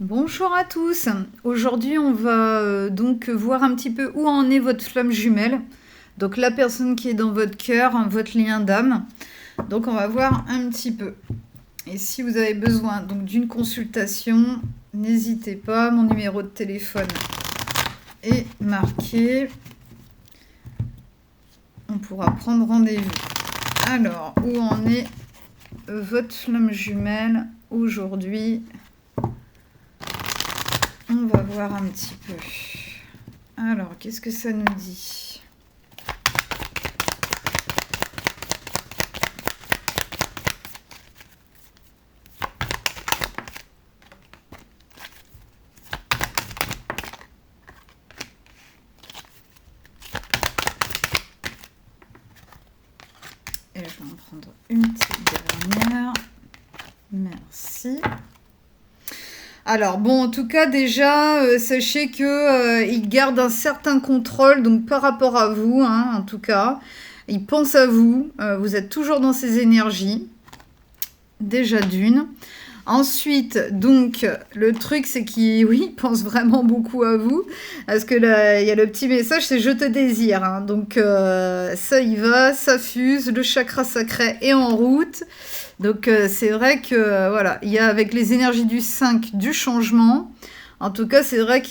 Bonjour à tous. Aujourd'hui, on va donc voir un petit peu où en est votre flamme jumelle. Donc la personne qui est dans votre cœur, votre lien d'âme. Donc on va voir un petit peu. Et si vous avez besoin donc d'une consultation, n'hésitez pas. Mon numéro de téléphone est marqué. On pourra prendre rendez-vous. Alors, où en est votre flamme jumelle aujourd'hui ? On va voir un petit peu. Alors, qu'est-ce que ça nous dit ? Et je vais en prendre une petite dernière. Merci. Alors bon, en tout cas déjà, sachez que il garde un certain contrôle, donc par rapport à vous, hein, en tout cas. Il pense à vous, vous êtes toujours dans ses énergies, déjà d'une. Ensuite, donc, le truc, c'est qu'il oui, pense vraiment beaucoup à vous, parce que là, il y a le petit message, c'est « je te désire hein ». Donc, ça y va, ça fuse, le chakra sacré est en route. Donc, c'est vrai que, voilà, il y a avec les énergies du 5 du changement. En tout cas, c'est vrai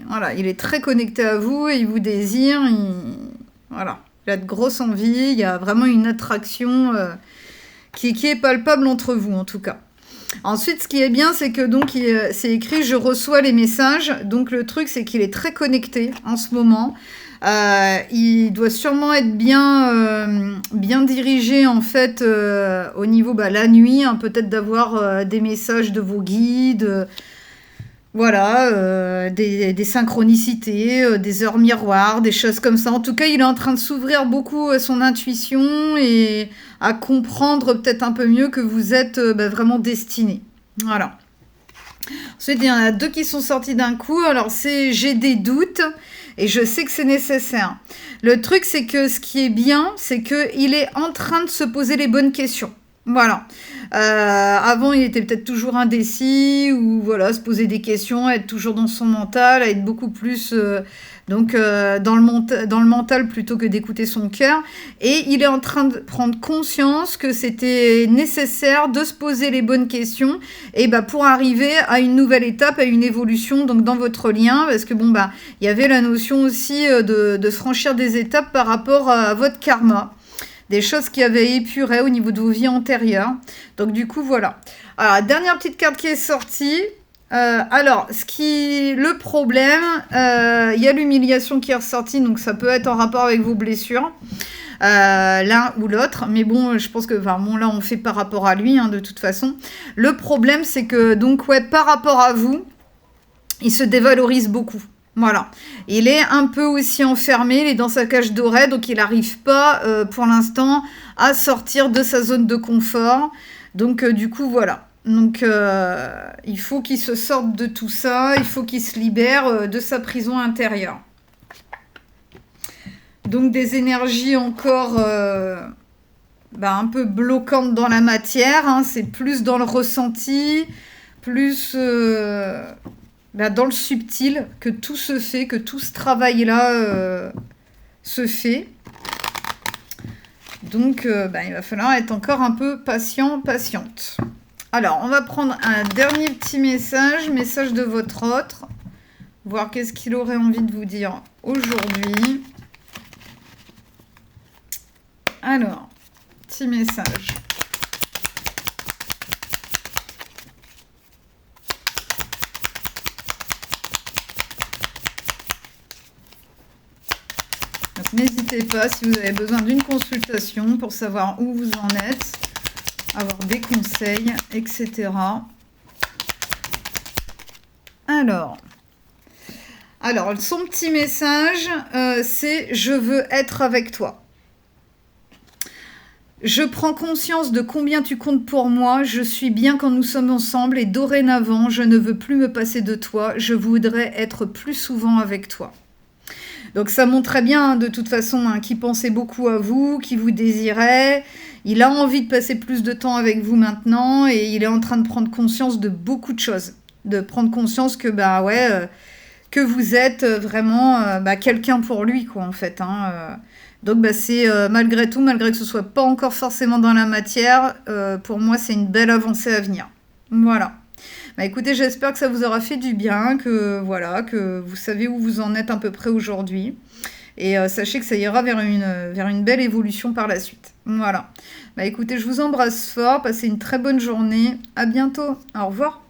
voilà, il est très connecté à vous, et il vous désire, voilà, il a de grosses envies, il y a vraiment une attraction qui est palpable entre vous, en tout cas. Ensuite, ce qui est bien, c'est que donc c'est écrit « Je reçois les messages ». Donc, le truc, c'est qu'il est très connecté en ce moment. Il doit sûrement être bien dirigé, en fait, au niveau la nuit, hein, peut-être d'avoir des messages de vos guides, voilà, des synchronicités, des heures miroirs, des choses comme ça. En tout cas, il est en train de s'ouvrir beaucoup à son intuition et à comprendre peut-être un peu mieux que vous êtes vraiment destiné. Voilà. Ensuite, il y en a deux qui sont sortis d'un coup. Alors, c'est « j'ai des doutes » et « je sais que c'est nécessaire ». Le truc, c'est que ce qui est bien, c'est qu'il est en train de se poser les bonnes questions. Voilà. Avant, il était peut-être toujours indécis ou voilà, se poser des questions, être toujours dans son mental, être beaucoup plus dans le mental plutôt que d'écouter son cœur. Et il est en train de prendre conscience que c'était nécessaire de se poser les bonnes questions et pour arriver à une nouvelle étape, à une évolution donc dans votre lien. Parce que il y avait la notion aussi de franchir des étapes par rapport à votre karma. Des choses qui avaient épuré au niveau de vos vies antérieures. Donc du coup, voilà. Alors, dernière petite carte qui est sortie. Le problème, il y a l'humiliation qui est ressortie, donc ça peut être en rapport avec vos blessures, l'un ou l'autre. Mais bon, je pense que, là, on fait par rapport à lui, hein, de toute façon. Le problème, c'est que, donc, ouais, par rapport à vous, il se dévalorise beaucoup. Voilà. Il est un peu aussi enfermé, il est dans sa cage dorée, donc il n'arrive pas, pour l'instant, à sortir de sa zone de confort. Donc, du coup, voilà. Donc, il faut qu'il se sorte de tout ça, il faut qu'il se libère de sa prison intérieure. Donc, des énergies encore un peu bloquantes dans la matière, hein, c'est plus dans le ressenti, plus... dans le subtil, que tout se fait, que tout ce travail-là se fait. Donc, il va falloir être encore un peu patient, patiente. Alors, on va prendre un dernier petit message de votre autre, voir qu'est-ce qu'il aurait envie de vous dire aujourd'hui. Alors, petit message. Donc, n'hésitez pas si vous avez besoin d'une consultation pour savoir où vous en êtes, avoir des conseils, etc. Alors, son petit message, c'est « Je veux être avec toi ». Je prends conscience de combien tu comptes pour moi, je suis bien quand nous sommes ensemble et dorénavant, je ne veux plus me passer de toi, je voudrais être plus souvent avec toi. Donc ça montrait bien, de toute façon, qu'il pensait beaucoup à vous, qu'il vous désirait. Il a envie de passer plus de temps avec vous maintenant et il est en train de prendre conscience de beaucoup de choses. de prendre conscience que, bah ouais, que vous êtes vraiment quelqu'un pour lui, quoi, en fait. Hein. Donc, bah, c'est malgré tout, malgré que ce soit pas encore forcément dans la matière, pour moi, c'est une belle avancée à venir. Voilà. Bah écoutez, j'espère que ça vous aura fait du bien, que voilà, que vous savez où vous en êtes à peu près aujourd'hui. Et sachez que ça ira vers une belle évolution par la suite. Voilà. Bah écoutez, je vous embrasse fort, passez une très bonne journée. À bientôt. Au revoir.